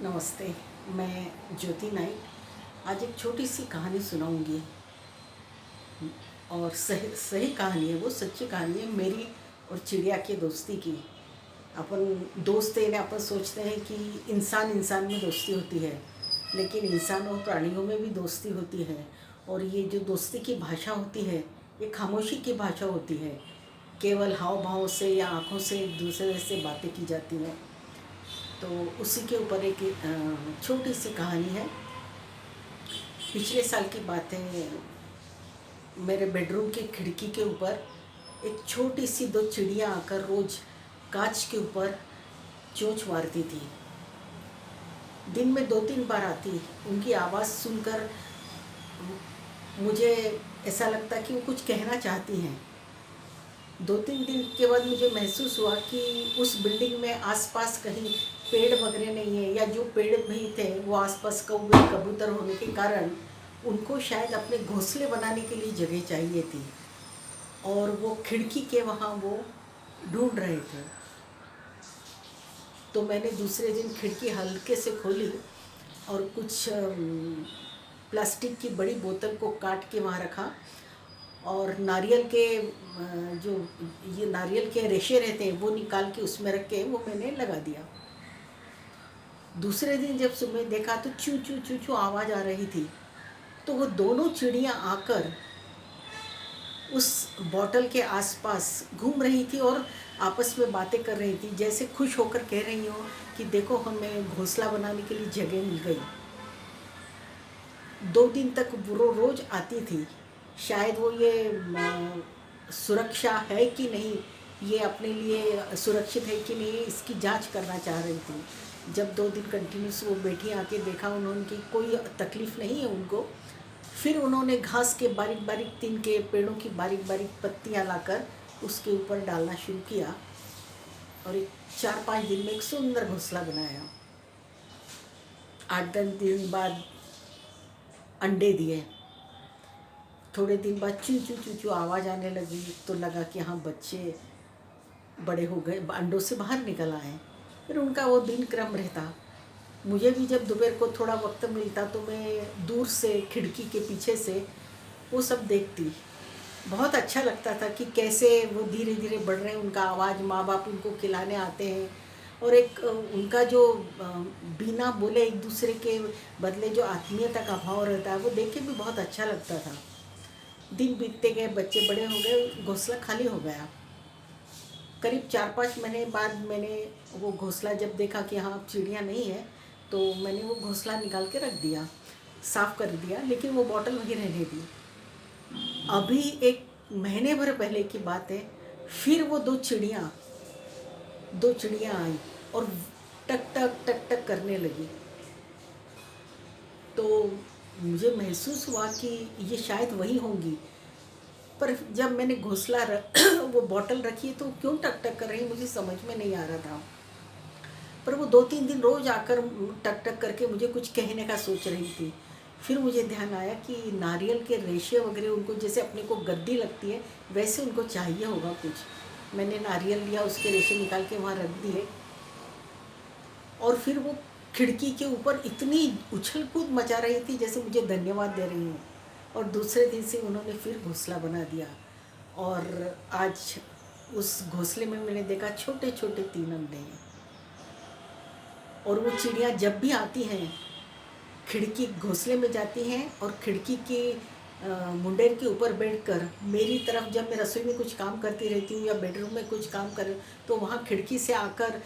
नमस्ते। मैं ज्योति नाइक आज एक छोटी सी कहानी सुनाऊंगी। और सही सही कहानी है, वो सच्ची कहानी है मेरी और चिड़िया की दोस्ती की। अपन दोस्त हैं, अपन सोचते हैं कि इंसान इंसान में दोस्ती होती है, लेकिन इंसान और प्राणियों में भी दोस्ती होती है। और ये जो दोस्ती की भाषा होती है, ये खामोशी की भाषा होती है। केवल हाव भाव से या आँखों से एक दूसरे से बातें की जाती हैं। तो उसी के ऊपर एक छोटी सी कहानी है। पिछले साल की बात है। मेरे बेडरूम की खिड़की के ऊपर एक छोटी सी दो चिड़िया आकर रोज़ कांच के ऊपर चोंच मारती थी। दिन में 2-3 बार आती। उनकी आवाज़ सुनकर मुझे ऐसा लगता कि वो कुछ कहना चाहती हैं। 2-3 दिन के बाद मुझे महसूस हुआ कि उस बिल्डिंग में आसपास कहीं पेड़ वगैरह नहीं है, या जो पेड़ भी थे वो आसपास कौवे कबूतर होने के कारण उनको शायद अपने घोंसले बनाने के लिए जगह चाहिए थी, और वो खिड़की के वहाँ वो ढूंढ रहे थे। तो मैंने दूसरे दिन खिड़की हल्के से खोली और कुछ प्लास्टिक की बड़ी बोतल को काट के वहाँ रखा, और नारियल के जो ये नारियल के रेशे रहते हैं वो निकाल के उसमें रख के वो मैंने लगा दिया। दूसरे दिन जब सुबह देखा तो चू चू चू चू आवाज़ आ रही थी। तो वो दोनों चिड़ियाँ आकर उस बॉटल के आसपास घूम रही थी और आपस में बातें कर रही थी, जैसे खुश होकर कह रही हो कि देखो हमें घोंसला बनाने के लिए जगह मिल गई। 2 दिन तक वो रोज़ आती थी। शायद वो ये सुरक्षा है कि नहीं, ये अपने लिए सुरक्षित है कि नहीं, इसकी जांच करना चाह रही थी। जब 2 दिन कंटिन्यूस वो बैठी आके देखा उन्होंने कि कोई तकलीफ़ नहीं है उनको, फिर उन्होंने घास के बारीक बारीक तिनके, पेड़ों की बारीक बारीक पत्तियां लाकर उसके ऊपर डालना शुरू किया, और एक 4-5 दिन में एक सुंदर घोंसला बनाया। 8-10 दिन बाद अंडे दिए। थोड़े दिन बाद चू चू चू चू आवाज़ आने लगी, तो लगा कि हाँ बच्चे बड़े हो गए, अंडों से बाहर निकल आए। फिर उनका वो दिन क्रम रहता। मुझे भी जब दोपहर को थोड़ा वक्त मिलता तो मैं दूर से खिड़की के पीछे से वो सब देखती। बहुत अच्छा लगता था कि कैसे वो धीरे धीरे बढ़ रहे हैं, उनका आवाज़, माँ बाप उनको खिलाने आते हैं, और एक उनका जो बिना बोले एक दूसरे के बदले जो आत्मीयता का भाव रहता है, वो देख के भी बहुत अच्छा लगता था। दिन बीतते गए, बच्चे बड़े हो गए, घोंसला खाली हो गया। करीब 4-5 महीने बाद मैंने वो घोंसला जब देखा कि हाँ चिड़िया नहीं है, तो मैंने वो घोंसला निकाल के रख दिया, साफ़ कर दिया, लेकिन वो बॉटल वहीं रहने दी। अभी एक महीने भर पहले की बात है, फिर वो दो चिड़ियाँ आई और टक टक टक टक करने लगी। तो मुझे महसूस हुआ कि ये शायद वही होंगी, पर जब मैंने घोंसला वो बॉटल रखी है तो क्यों टक टक कर रही मुझे समझ में नहीं आ रहा था। पर वो 2-3 दिन रोज़ आकर टक टक करके मुझे कुछ कहने का सोच रही थी। फिर मुझे ध्यान आया कि नारियल के रेशे वगैरह उनको जैसे अपने को गद्दी लगती है, वैसे उनको चाहिए होगा कुछ। मैंने नारियल लिया, उसके रेशे निकाल के वहाँ रख दिए, और फिर वो खिड़की के ऊपर इतनी उछल कूद मचा रही थी जैसे मुझे धन्यवाद दे रही हूँ। और दूसरे दिन से उन्होंने फिर घोंसला बना दिया, और आज उस घोंसले में मैंने देखा छोटे छोटे 3 अंडे हैं। और वो चिड़िया जब भी आती हैं, खिड़की घोंसले में जाती हैं और खिड़की के मुंडेर के ऊपर बैठकर मेरी तरफ, जब मैं रसोई में कुछ काम करती रहती हूँ या बेडरूम में कुछ काम कर, तो वहाँ खिड़की से आकर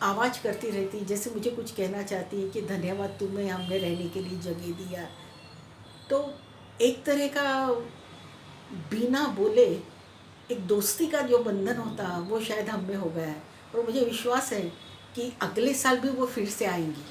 आवाज़ करती रहती, जैसे मुझे कुछ कहना चाहती है कि धन्यवाद, तुम्हें हमने रहने के लिए जगह दिया। तो एक तरह का बिना बोले एक दोस्ती का जो बंधन होता है वो शायद हम में हो गया है, और मुझे विश्वास है कि अगले साल भी वो फिर से आएंगी।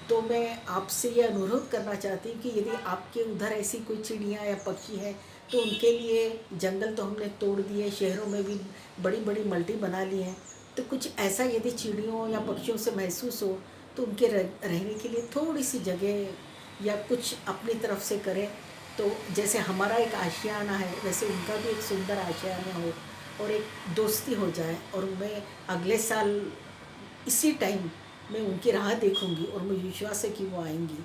तो मैं आपसे ये अनुरोध करना चाहती हूँ कि यदि आपके उधर ऐसी कोई चिड़िया या पक्षी है, तो उनके लिए जंगल तो हमने तोड़ दिए, शहरों में भी बड़ी बड़ी मल्टी बना ली है, तो कुछ ऐसा यदि चिड़ियों या पक्षियों से महसूस हो तो उनके रहने के लिए थोड़ी सी जगह या कुछ अपनी तरफ से करें। तो जैसे हमारा एक आशियाना है, वैसे उनका भी एक सुंदर आशियाना हो, और एक दोस्ती हो जाए, और मैं अगले साल इसी टाइम मैं उनकी राह देखूंगी और मुझे विश्वास है कि वो आएंगी।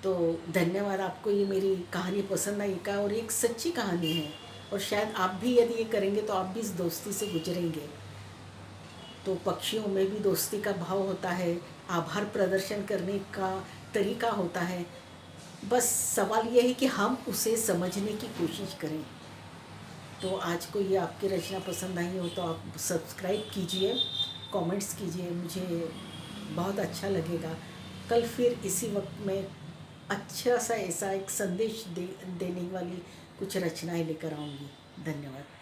तो धन्यवाद। आपको ये मेरी कहानी पसंद आई का, और एक सच्ची कहानी है, और शायद आप भी यदि ये करेंगे तो आप भी इस दोस्ती से गुजरेंगे। तो पक्षियों में भी दोस्ती का भाव होता है, आभार प्रदर्शन करने का तरीका होता है। बस सवाल यह है कि हम उसे समझने की कोशिश करें। तो आज को ये आपकी रचना पसंद आई हो तो आप सब्सक्राइब कीजिए, कमेंट्स कीजिए, मुझे बहुत अच्छा लगेगा। कल फिर इसी वक्त में अच्छा सा ऐसा एक संदेश देने वाली कुछ रचनाएं लेकर आऊँगी। धन्यवाद।